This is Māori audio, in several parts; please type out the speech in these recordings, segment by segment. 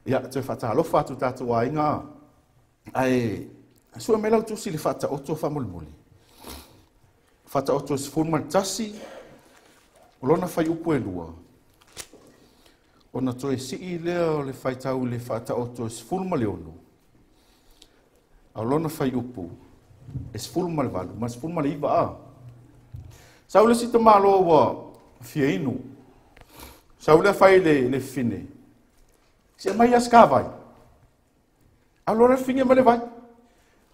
ia te whatalofa atu tātou ainga. Ai, sua me lau tusi le whata oto whamulimuli. Whata oto e sifuruma tasi, o lona whai upu e lua. Ona toe sii lea o le whaitau le whata oto e sifuruma leonu. A lona whai upu, e sifuruma le walu, ma sifuruma le iwa a. Saule si te malo wa fia inu. Saule whai le fine. Se mai as ka vai. Alora finge male vai.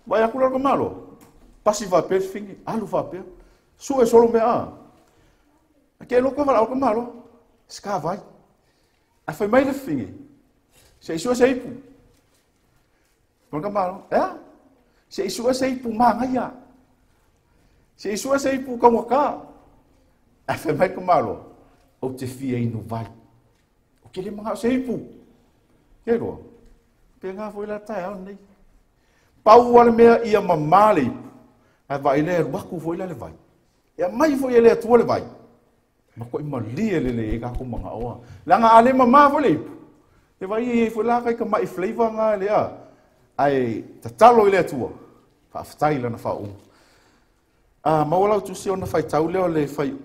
Vai akula ko malo. Pasi va pe finge, alu va pe. Su e solo me a. Ke lo ko va ko malo. Ska vai. A foi mai le finge. Se isu se ipu. Ko ka malo. Se isu se ipu manga ya. Se isu se ipu ko ka. A foi mai ko malo. O te fia inu vai. O ke le manga se ipu. Kero, penga foi la tai au nei. Pau ala mea ia mamale. A vai le waku foi la le vai. Ia mai foi le tu le vai. Ma ko ima lie le ka ko manga oa. Langa ale mama foi le. E vai foi la kai ka mai flavor nga le a. Ai tatalo ile tua. Fa ftai la na fa um. Ma wala tu se ona fai tau le o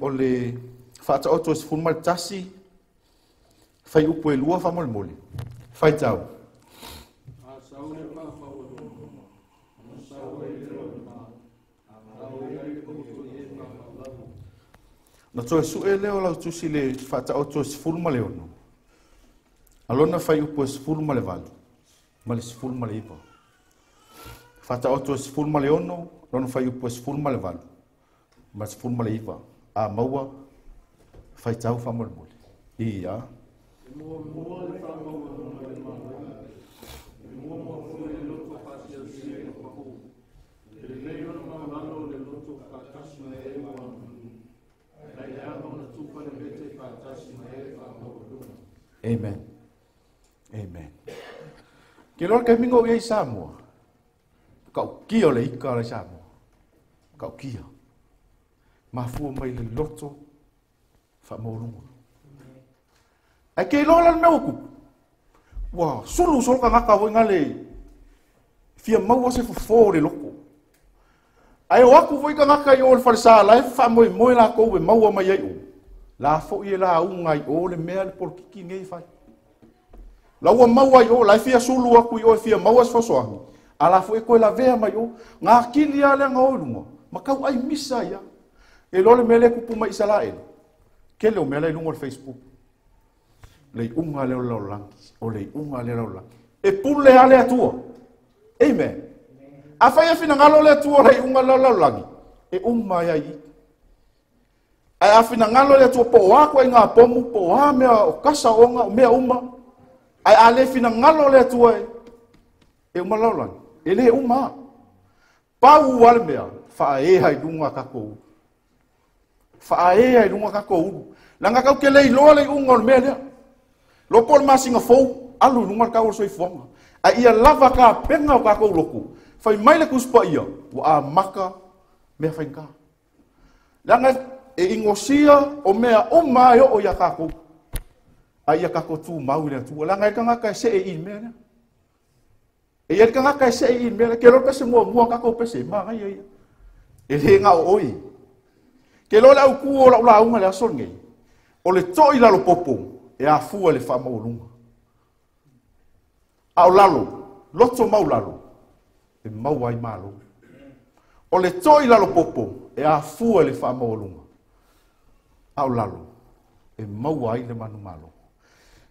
le fa ta auto se formal tasi. Fai upo e lua fa mol. Fai tau. Na toe su e leo lau tusi le whata o toe sifuruma leo no. Alona fai upo e sifuruma le valu. Ma le sifuruma le ipa. Whata o toe sifuruma leo no. Lona fai upo e sifuruma le valu. Ma sifuruma le ipa. A maua fai tau whamole mole. Ia. Amen. Amen. Ke lor kai mingo ye Samoa. Kau kia le ika le Samoa. Kau kia. Mafu mai le loto fa molunga. Ai ke lor lan meu ku. Wa sulu sol ka ngaka wo ngale. Fia mau se fo le loko. Ai waku voi ka ngaka yo le falsa la fa moi la ko we mau mai ai. La fo ye la unga i o le mea le por kiki ngei fai. La ua maua i o, la fia sulu aku i o, fia maua se fosoangi. A la fo e koe la vea mai o, ngā kili a lea ngā oirunga. Ma kau ai misa ia. E lo le mea le kupu mai isala ele. Ke leo mea le lungo le Facebook. Le unga leo lau langi. O le unga leo lau langi. E pule a lea tua. Amen. A fai e fina ngalo lea tua le unga leo lau langi. E umma ia i. Ai afina ngalo le tu po wa ko nga pomu po wa mea o kasa o nga mea uma ai ale fina ngalo le tu e uma lolan ele uma pa wal mea fa e hai dunga ka ko fa e hai dunga ka ko langa ka ke le lo le ungol mea le lo por masinga fo alu nunga ka o soi fonga ai ia lava ka penga ka ko loku fai mai le kuspa ia wa maka mea fainga langa e ingosia o mea o mai o ia kako. Ai ia kako tu mau le tu. La ngai kanga kai se e in mea. E ia kanga kai se e in mea. Ke lo pese mua kako pese ma ngai ia. E le nga o oi. Ke lo la ku o la unga le ason ngai. O le toi la lo popo e a fu le fa mo lunga. Au lalo, loto mau lalo. E mau ai malo. O le toi la lo popo e a fu le fa mo lunga. Au lalo, e mau ai le manu malo.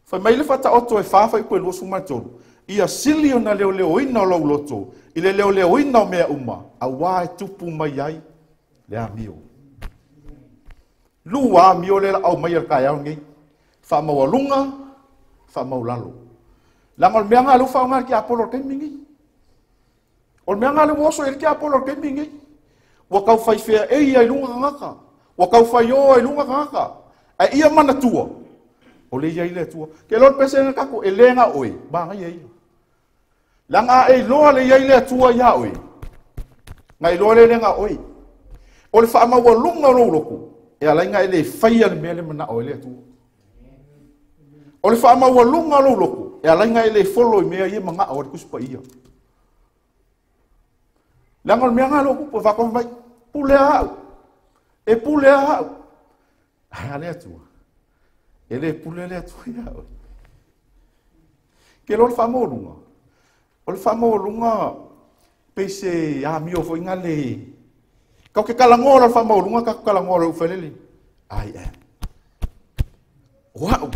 Fai mai le fata oto e fafa i koe luosu matolu. Ia sili o na leo leo ina o lau loto. I le leo leo ina o mea uma. A wā e tupu mai ai, le a mio. Lua a mio le la au mai al kai au ngai. Fa mau alunga, fa mau lalo. Langal mea ngā lu fa ngai ki apolo ke mingi. O mea ngā lu oso e ki apolo ke mingi. Wa kau fai fea e ia i lunga ngaka. Wa kau fai o e lunga ngaka. Ai ia mana tua. O le ia ile tua. Ke lor pese na kako e lenga oi. Ba ngai ia. Langa e loa le ia ile tua ia oi. Ngai loa le lenga oi. O le fa ma wa lunga lo loko. E ala ngai le fai le mele mana oi le tua. O le fa ma wa lunga lo loko. E ala ngai le follow me ia manga o kuspa ia. Langa me nga lo ku fa ko vai. Pule au. E pule au. Ai ale tua. Ele pule le tua ia. Ke lo fa mo lunga. O le fa mo lunga pese a mio fo ngale. Kau ke kalangola fa mo lunga ka kalangola u felele. Ai e. Wow.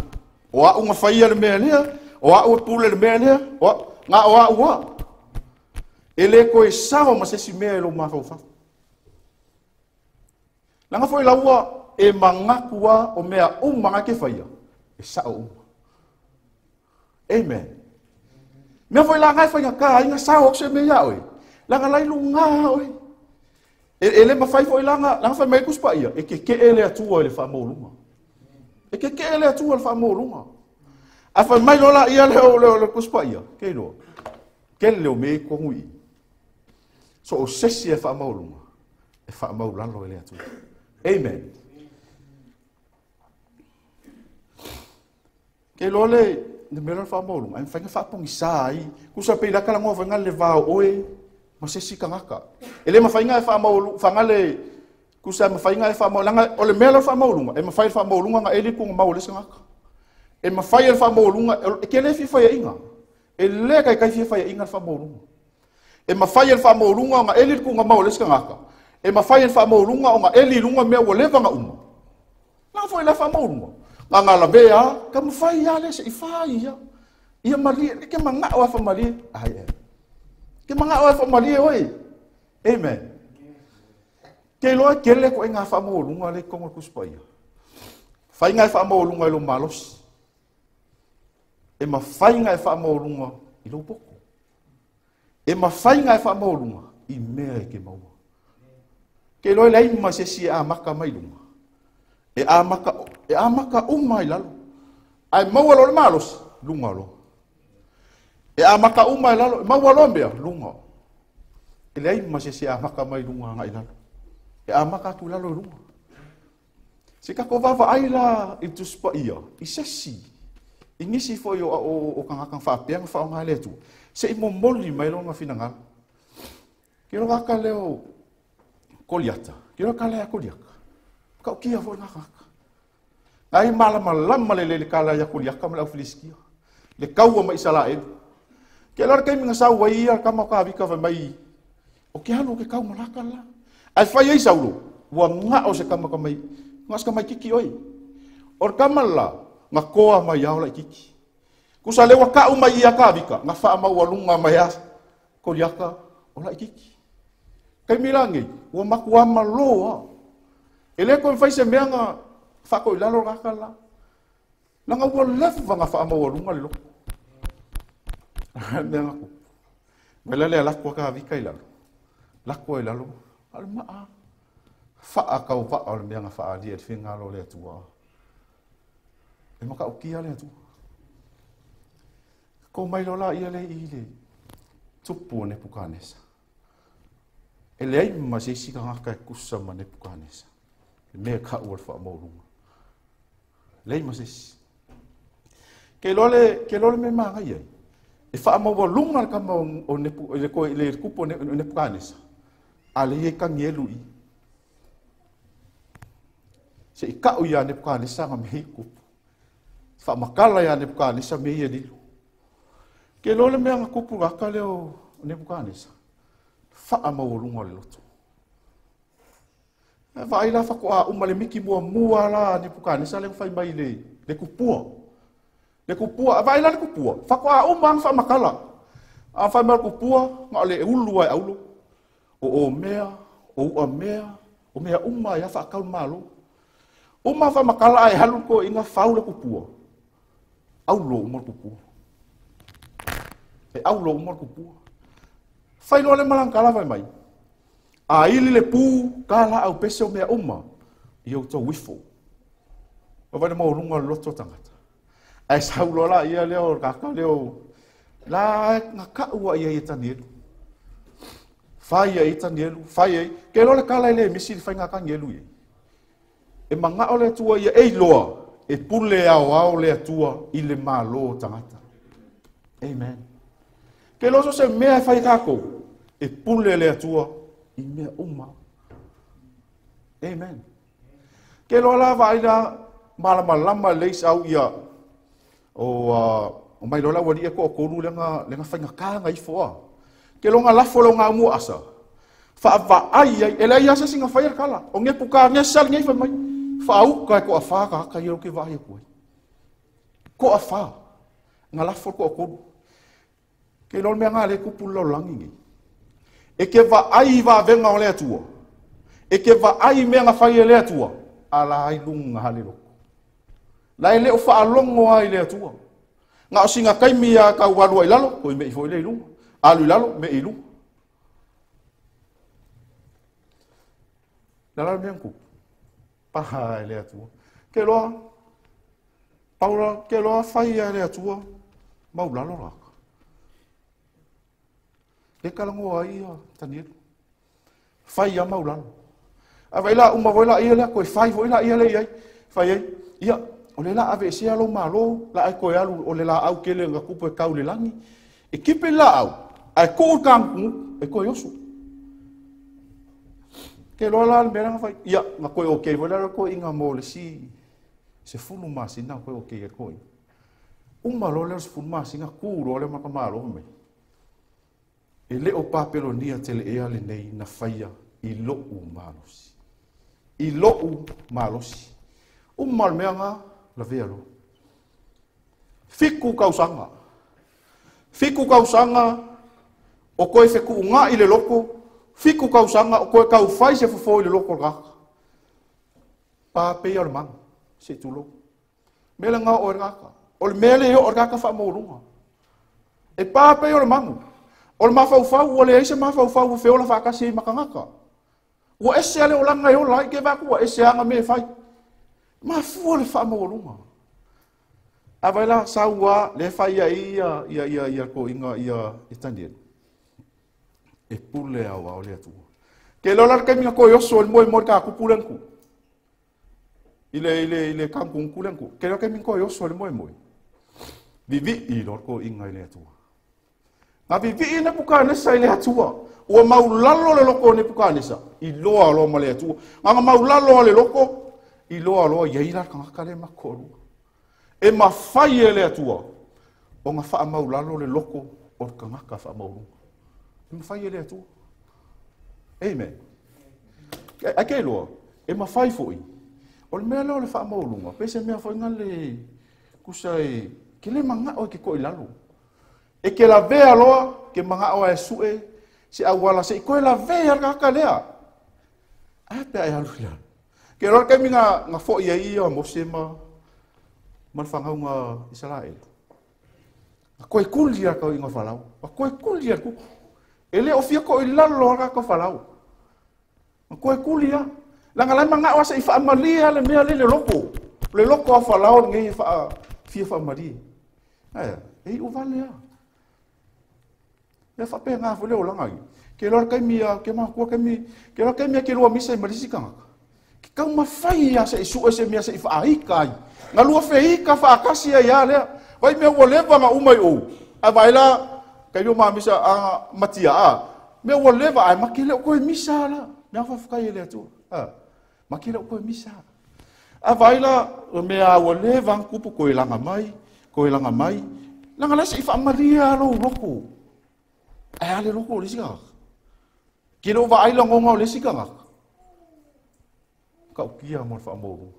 Wa unga faia le mele. Wa o pule le mele. Wa nga wa. Ele ko e sao ma se si me lo ma fa. Langa foi laua e mangakua o mea umanga ke faia. E sao uma. Amen. Mea foi langa faia ka inga sao se me ya oi. Langa lai lunga oi. Ele ma fai foi langa fai mai kuspa ia. E ke ele atua ele fa molunga. E ke ele atua ele fa molunga. A fai mai lola ia le kuspa ia. Ke lo. Ke le me ko ngui. So o sesi e fa molunga. E fa molalo ele atua. Amen. Ke lole ne melo fa molunga. Ai fai fa pong sai. Kusa pe la kala ngo fa ngal le va oe. Ma se si kangaka. Ele ma fainga e fa maulu, fangale kusa ma fainga e fa maulanga, ole melo fa maulunga, e ma fai fa maulunga nga ele ku maule sangaka. E ma fai fa maulunga, e ke le fi fa inga. E le kai fi fa inga fa maulunga. E ma fai fa maulunga nga ele ku maule sangaka. E ma fai fa maulunga nga ele lunga me wo leva nga uma. Na foi la fa maulunga. Nga ngala bea, ka ma fai ya le se fa ia. Ia mari, ke manga wa fa mari. Ai. Ke mga oe whamalie oi. Amen. Ke loa kele ko e ngā whamolunga le konga kuspa ia. Whainga e whaamaolunga i lo malosi. E mawhainga e whaamaolunga i lo poko. E mawhainga e whaamaolunga i mea e ke maua. Ke loe lei ma se si a maka mai lunga. E a maka uma i lalo. Ai maua lo le malosi, lunga lo. E a maka uma i lalo, e maua lo mea, lunga. E lei ma se si a maka mai lunga nga i lalo. E a maka tu lalo lunga. Se ka ko vava ai la i tu spa ia, i sesi. I ngisi fo yo o kangakang whapeang whaonga le tu. Se i momoli mai lo nga finanga. Kiro kaka leo koliata. Kiro ka lea koliaka. Kau kia fo nga kaka. Ngai malama le kala ya koliaka mala ufiliskia. Le kaua mai sala e. Ke lor kai minga sau wai ia kama ka vika va mai. O ke halo ke kau malaka la. Ai fai ai saulo. Wa nga o se kama ka mai. Ngas ka mai kiki oi. Or kamala nga koa mai au la kiki. Kusa lewa ka uma ia ka vika nga fa ma walunga mai as. Koliaka o la kiki. Kai milangi wa makua maloa. Ele ko fai se meanga fa ko ilalo rakala. Langa wa lefa nga fa ma walunga lo. Meanga ko. Melale ala ko ka vika ilalo. La ko ilalo. Alma fa'a kau fa'a le meanga fa'a dia te whinga lo lea tua. E maka ukia lea tua. Ko mai lo la ia le i le tupu ne pukanesa. E le ai ma se isi ka ngaka e kusa ma ne pukanesa. Le mea ka ua le fa'a maurunga. Le ai ma se isi. Ke lole me maa ngai ai. E fa'a maurunga le kama o le kupo ne pukanesa. A le ie ka ngielu i. Se i kau ia ne pukanesa nga mehi kupu. Fa makala ia ne pukanesa mehi e dilu. Ke lole mea nga kupu raka leo ne pukanesa. Fa maulunga le loto. Fa ila fa ko a umale miki mua la ne pukanesa le fai mai le kupua. Le kupua, fa ila le kupua. Fa ko a umang fa makala. A fa mal kupua nga le ulu ai aulu. O mea, o mea uma ia fa kau malo. Uma fa makala ai halu ko inga fau le kupua. Aulo umar kupua. E aulo umar kupua. Fai lo le malangkala vai mai. A ili le pu kala au pese o mea uma. Iau tau wifo. O vane maurunga loto tangata. Ai saulo la ia leo kaka leo. La ngaka ua ia itanielu. Fai ia itanielu. Fai ia. Ke lo le kala ile misi fai ngaka ngelu ia. E manga o le atua ia e loa, e pule au le atua i le malo tangata. Amen. Ke loso se mea fai kako, e pule le atua i mea uma. Amen. Ke loa la vaida malama leis au ia, o mai lola wadi e ko koru lenga fai ngaka ngai foa. Ke longa lafo lo ngā mua asa. Fa ai ai, ele ai asa singa fai kala. O nge puka nge sal nge fai mai. Fa'au ka ko afa ka yo ke vai ko. Ko afa. Ngala fo ko ko. Ke lo me ngale ku pulo langi. E ke va ai va venga o le atua. E ke va ai me nga fai le atua. Ala ai lunga halelo. La ele o fa longo ai le atua. Nga o singa kai mia ka walu ai lalo ko me fo le lunga. Alu lalo me ilu. Lalo me ku. Paha ele atua. Ke loa, Paula, ke loa fai ele atua, mau lalo raka. E kalango ai a tanielu. Fai a mau lalo. A vai la uma voi la ia le koe fai voi la ia le iai. Fai ai, ia, o le la ave se alo malo, la ai koe alu o le la au kele nga kupo e kau le langi. E kipe la au, ai ko kangu, e koe osu. Ke loa la mera fai ia nga koe okay vola ko inga mo le si se fulu masi na koe okay e koe uma lo le fulu masi nga ku ro le makamalo me e le o papelo nia tele e ale nei na faia i lo u malosi uma le mea la velo fiku kausanga o koe fe ku nga i le loko fiku kausanga o koe kau fai se fofo i le loko raka. Pa pe ia le mang. se tulo. Mele nga o raka. O le mele o raka fa morunga. E pape o le mangu. O le mafau-fau, o le eise mafau-fau fe o la whakasi i makangaka. Ua ese ale o langa i o lai ke waku, ua ese anga me fai. Mafua le wha morunga. A vai la saua le fai ia ko inga ia itanien. E pule awa o le atua. Ke lola ke minga ko yoso el moi ka kupulenku. Ile kangkung kulenku. Ke lola ke minga ko yoso el moi. Vivi i lor ko inga ile atua. Nga vivi ina puka nesa ile atua. Ua maulalo le loko ne puka nesa. I loa loa ma le atua. Nga maulalo le loko. I loa loa iaila kangaka le makoru. E mawhai e le atua. O nga wha maulalo le loko o kangaka wha maurunga. E mawhai e le atua. Amen. A kei loa. E mawhai foi. O le mea loa le wha maurunga. Pese mea whai ngale kusai. Ke le manga o ke koi lalo. E ke la vea loa. Ke manga o e sue. Se awala se i koe la vea kaka lea. A pea e halu lea. Ke roa kemi nga fo ia mosema man whangau nga Israel. A koe kulia kau inga whalau. A koe kulia ku. E le ofia koe lalo ka whalau. A koe kulia. Langa lai manga wasa i whaamalia le mea le loko. Le loko a whalau ngai fia whaamalia. Aya, e uvalea. E whapea ngā whule o langai. Ke roa kaimia, ke mahakua kaimia, ke roa kaimia ke roa misa i marisika. Kau mawhai ia se i sua se mea se i whaaika ai. Nga lua whiika whaakasi ai a lea. Vai mea ua lewa nga umai ou. A vai la, kai lua maa misa a matia a. Mea ua lewa ai makile o koe misa la. Mea whawhakai e lea tua. Makile o koe misa. A vai la, mea ua lewa kupu koe langa mai. Koe langa mai. Langa lai se i whaamaria alo loko. Ai ale loko o lesika. Kira o wa aila ngonga o lesika ngaka. Kau kia mo fa mo.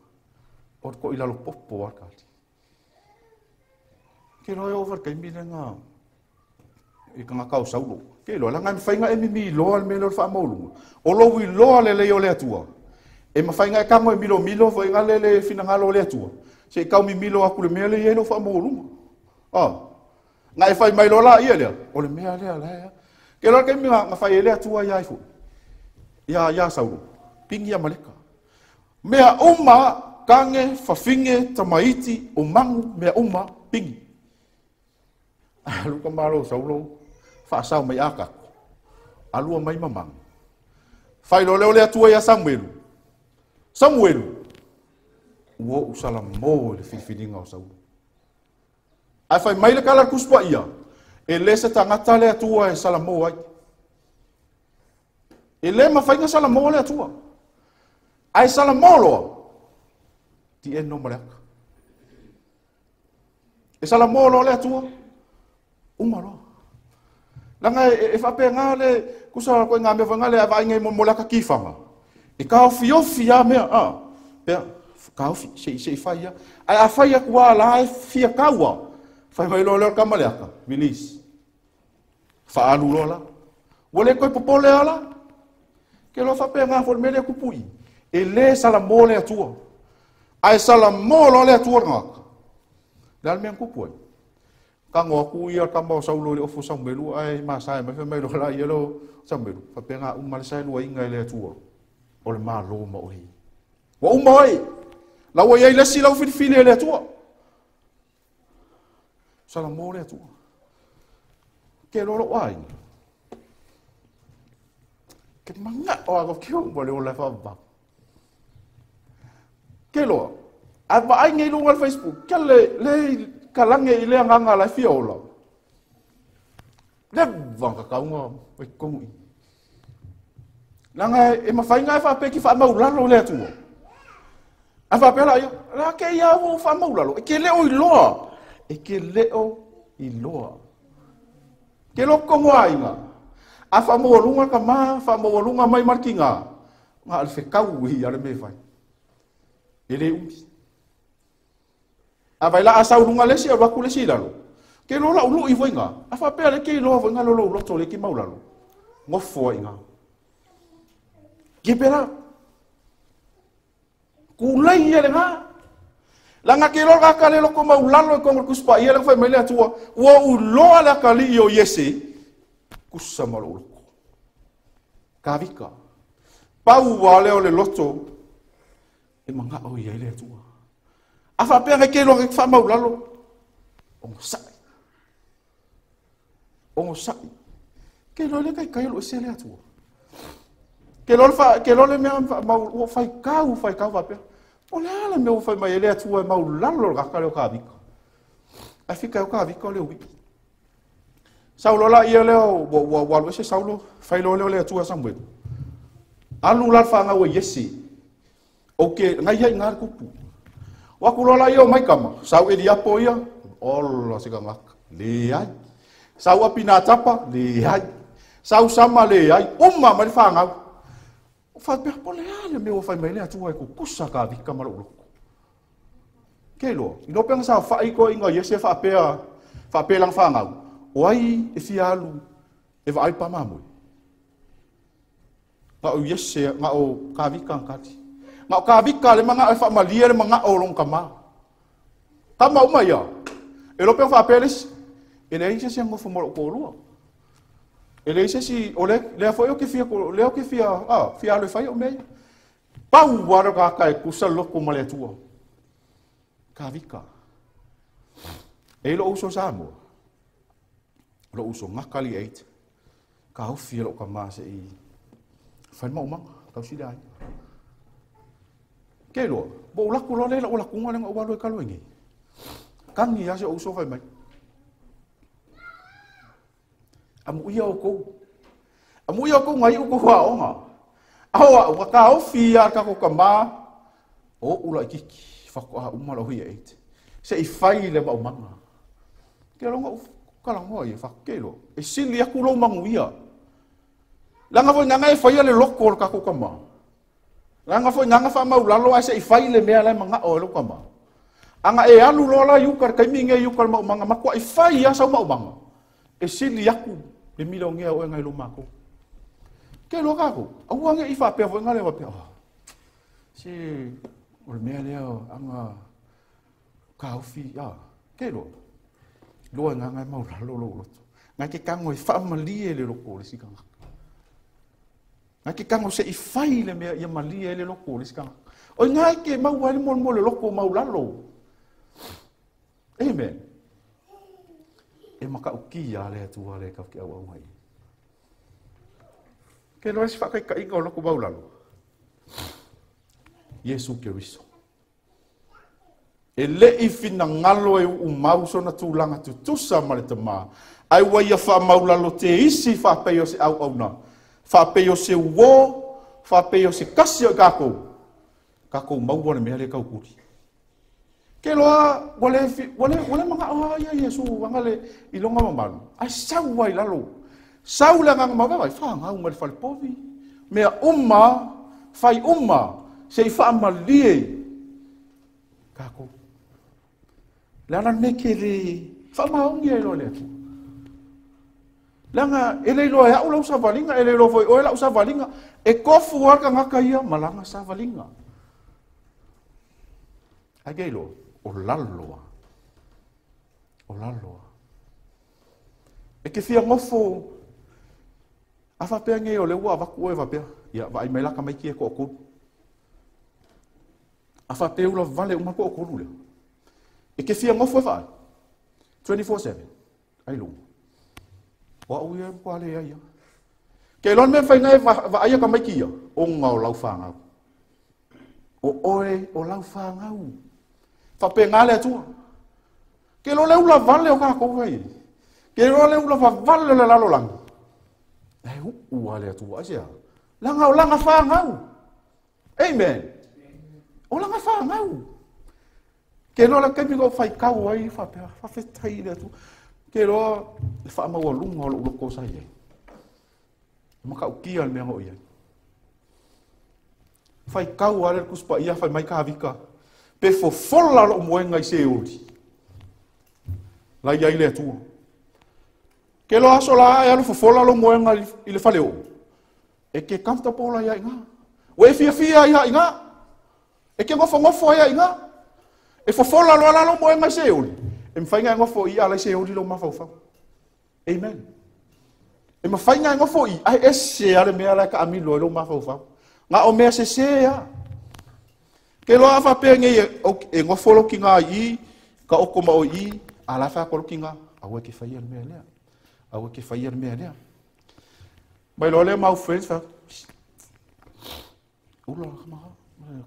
O ko ila lo popo akati. Ke lo over kai mi nga. E kanga kau saulo. Ke lo langa fainga e mi lo al me lo fa mo. O lo wi lo ale le yo le atua. E ma fainga ka mo milo foi nga le fina nga lo le atua. Se kau mi milo aku le me le ye lo fa mo lu. Nga e fai mai lo la ia le. O le me ale ala. Ke lo kai mi nga fai le atua ya ifu. Ya saulo. Pingi ya maleka. Mea uma kange fafinge tamaiti o mangu mea uma pingi. Luka malo saulo whaasau mai aka. Alua mai mamang. Whailo leo lea tua ia Samuelu. Samuelu. Ua usala mo le whiwhiringa o saulo. Ai whai mai le kala kuspa ia. E le se tangata lea tua e salamo ai. E le mawhainga salamo lea tua. Ai salamolo ti eno malaka. E salamolo le atua. Umaro. Langa e whape ngā le kusara koe ngā mea ngā le a vai ngai molaka kifanga. E ka ofi a mea. Pea, ka ofi, se i whaia. Ai a whaia kua la e fia kaua. Whai mai lo leo kamaleaka. Release. Whaalu lola. Wale koe popole ala. Ke lo whape ngā formele kupui. E le salamo le atua. Ai salamo lo le atua ngaka. Le almean kupuai. Ka ngoa ku ia kama o saulo le ofo Samuelu. Ai masai mai mai lo la ia lo Samuelu. Whapenga umale sai lua inga le atua. O le maa lo ma ohi. Wa umai. La wa iai lesi lau whiwhine le atua. Salamo le atua. Ke loro wai. Ke manga o ako kio mo le o le whababa. Ke loa, a ai ngai lunga Facebook, ke le kalange i lea nganga lai fiola. Le vanga kaunga, oi kongi. Langa e mawhainga e whapeki whaamaulalo le atua. A whapela ia, la ke ia o whaamaulalo, e ke leo i loa. E ke leo i loa. Ke loko ngoa inga. A whaamolunga ka maa, whaamolunga mai markinga. Nga alfe kau hi are me whai. Ele umi. A vai la asau lunga lesi a waku lesi lalo. Ke lola ulu i voinga. A whapea le ke loa voinga lolo uloto le ki maulalo. Ngofo inga. Ke pera. Kulai ia le ngā. Langa ke lo ka le lo ko maulalo ko kuspa ia lang fai mai le tua. Wa u lo ala kali yo yese. Kusa malo. Kavika. Pau wa le o le loto. E manga o ia le tua. Afa pe ke lo fa maulalo. Ongo sai. Ke lo le kai lo se le tua. Ke lo le me mau fai kau va pe. O la me fai mai le tua mau lalo ka le ka vika. A fika ka vika le wi. Saulo la ia le wa se saulo fai lo le tua samwe. Alu la fa nga we yesi. Okay, ngai ngar kupu. Wa kulola ia mai kama. Sau e dia poia. Allah sigangak. Le ai. Sau apina tapa le ai. Sau sama le ai. Umma mai fa nga. Fa pe pole ale me o fai mai le tua ko kusa ka vika malo. Kelo, ino pe sa fa iko inga yese fa pe lang fa nga. Wai e fialu e vai pa mamu. Nga o yese nga o ka vika kati. Nga ka vika le manga e fa malia le manga o long kama. Kama umaya. E lo pe fa peles. E le ise se ngo fo mo ko lu. E le ise si ole le fo yo ke fia ko le o ke fia fia le fai o me. Pau waro ka e kusa lo ko male tua. Ka vika. E lo uso samo. Lo uso ngakali eit. Ka ho fia lo ka ma se i. Fai mau mang tau si dai. Ke lo, bo la ku lo le la ola ku ngale ngwa lo ka lo ngi. Kan ni ya se uso fai mai. Amu ia ko ngai ko wa onga. Awa wa ka o fia ka ko kama. O ula kiki fa ko umma lo hi eit. Se i fai le mau manga. Ke lo ngo kala mo ia fa ke lo. E sili aku lo manguia. Langa fo nanga e fai le loko ka ko kama. Langa fo nanga fa mau lalo ai se i fai le mea le manga o lo kama. Anga e alu lola yukar kai minge yukar mau manga makwa i fai ya sa mau manga. E sili aku le milonge o ngai lo mako. Ke lo ka ko. Au anga i fa pe fo ngale wa pe. Si o mea le anga ka ofi ya. Ke lo. Lo nga mau lalo. Ngai ke kango i fa malie le loko le sikanga. Ngai ke kango se i fai le mea ia malie le loko le sikanga. O ngai ke mau wale mo le loko mau lalo. Amen. E maka uki ya le tu le ka ki au mai. Ke lo si fa ka ingo loko mau lalo. Yesu Keriso. E le i fina ngalo e umau so na tūlanga tutusa ma le tama. Ai wai a wha maulalo te isi wha peo se au au na. Wha peo se uo, wha peo se kasi o kākou. Kākou maua na mea le kau kuri. Ke loa, wale mga awa ia Yesu, wangale ilonga mamanu. Ai sau wai lalo. Sau le ngang mawawai, wha ngau ngari whale povi. Mea whai se i wha amalie. Kākou. Lana neke le wha maungi e lo le atu. Langa ele lo ya ulau sa valinga ele lo foi oela sa valinga e kofu warka ngaka ia malanga sa valinga. Age lo o lalloa. E ke fia ngofo afa pe nge o le wa va ku e va pe ya vai mai la ka mai ki ko ko. Afa pe ulo vale uma ko ko le. E ke fia ngofo va 24/7. Ai lo. Wa uia pa le ia. Ke lon me fai ngai va aia ka mai kia. O ngau lau fa ngau. O oe o lau fa ngau. Fa pe ngale tu. Ke lo le ula vale o ka ko vai. Ke lo le ula vale le lalo lang. Ai u ale tu asia. Langa fa ngau. Amen. O langa fa ngau. Ke lo la ke mi go fai kau ai fa fe tai le tu. Ke lo fa ma wo lungo lo ko sa ye. Maka ukia me ngo ia. Fai kau ale ku spa ia fai mai ka vika. Pe fo fola lo moenga i se uli. La ia ile tu. Ke lo aso la ia lo fo fola lo moenga i le faleo. E ke kanta pola ia inga. O e fia ia inga. E ke ngofo ia inga. E fofola lo lalo mo e mai se uli. E mwhainga ngofo i ala se uli lo mawhauwhau. Amen. E mwhainga ngofo i ai ese ale mea lai ka amilo lo mawhauwhau. Nga o mea se sea. Ke lo afa penge e ngofo lo ki ngā i, ka oko mao i, ala wha kolo ki ngā, awe ke whaia le mea lea. Awe ke whaia le mea lea. Mai lo le mau friends fa. Ula kamaha,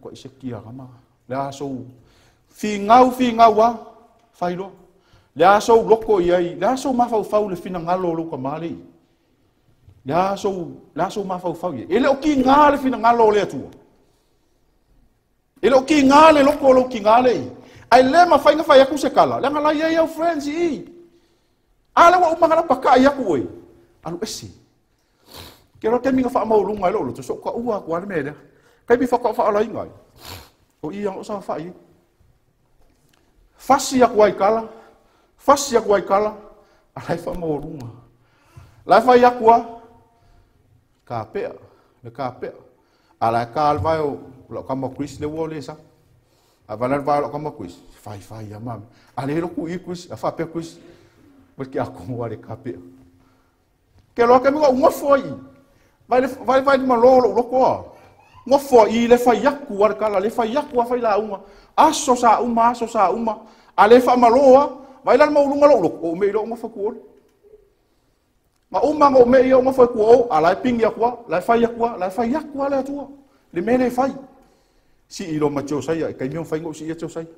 ko ise kia kamaha. Le aso fi ngau wa, whailo. Le aso loko iai, le aso mawhauwhau le fina ngalo lo ka mali. Le aso mawhauwhau iai. Ele o ki ngā le fina ngalo le atua. Ele o ki ngā le loko lo ki ngā le i. Ai le ma whainga whai aku se kala. Le ngala iai au friends i. Ale wa umangana paka i aku oi. Alu esi. Kero ke minga wha maurunga i lolo. Tu so ka ua ku ane mele. Kai mi whaka wha ala ingai. O i ang osa whai. Fasi aku ai kala. Fasi aku ai kala. Alai wha maurunga. Lai whai aku a. Ka pea. Le ka pea. Alai ka alvai o. Lo kama Chris le wo le sa. Avalan vai lo kama Chris. Fai ya mam. Ale lo ku i Chris, a fa pe Chris. Porque a como ale kape. Ke lo ka mi ko ngo foi. Vai ma lo ko. Ngo foi le fai yaku war kala le fai yaku fai la uma. Aso sa uma. Ale fa maloa. Vai lan maulunga lo o me lo ngo fa ku. Ma uma ngo me yo ngo fa ku ala ping yakwa, la fai yakwa la tu. Le mele fai. Si ilo macho saya, kai mi fai ngo si macho saya.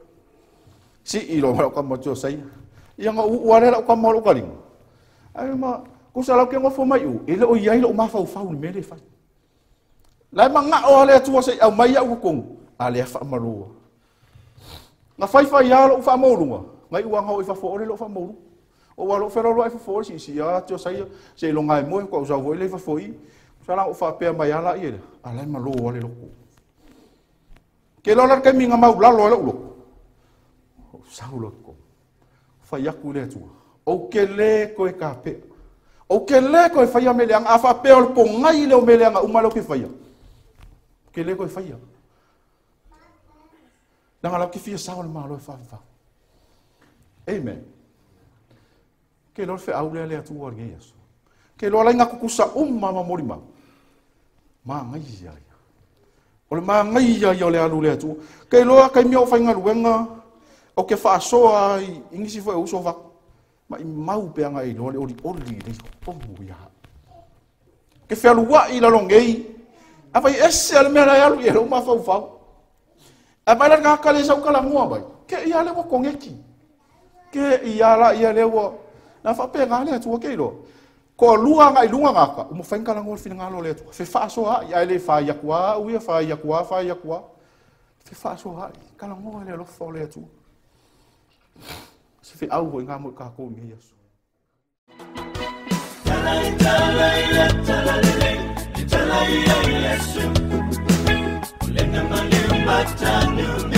Si ilo ma ka macho saya. Ia nga uare la ka mo lo kaling. Ai ma ku sala ke ngo fo mai u, ele o ia ilo ma fa ni mele fai. Lai ma nga o le tu sai au mai au kong, ale fa malu. Nga fai ya lo fa mo lunga. Ngai u nga o fa fo lo fa mo. O wa lo fa lo fa fo si ya cho sai se lo ngai mo ko sa vo le fa fo i. Sala o fa pe mai ala ia. Ale ma lo le lo. Ke lola ke minga mau la lo lo. Saulo ko. Fa yaku le tu. O ke le ko e ka pe. O ke le ko e fa ya mele ang afa pe o po ngai le o mele ang umalo ke fa ya. Ke le ko e fa ya. Nanga la ke fia saulo ma lo fa fa. Amen. Ke lo fe au le tu o ngai yeso. Ke lo la nga kukusa ma mori ma. Ma ngai ya. O le mangai ia le alu le atu. Kei loa kai mea o whainga ruenga. O ke wha soa i ingisi fo e uso wak. Ma i mau peanga i loa le ori le omu ia. Ke whialu wa i la longei. A whai ese ale mea rai alu i e rau ma whau whau. A whai lan ngaka le sau kala mua bai. Ke ia le wa kongeki. Ke ia la ia le wa. Na wha peanga le atu wa kei loa. Ko lua ngai lunga ngaka, mo fainga la ngol fina ngalo le tu. Fe fa so ha, ia le fa yakwa, uia fa yakwa. Fe fa so ha, kala ngol le lo fo le tu. Se fe au ho ngamo ka ko mi yesu. Yesu. Ulena mali matanu.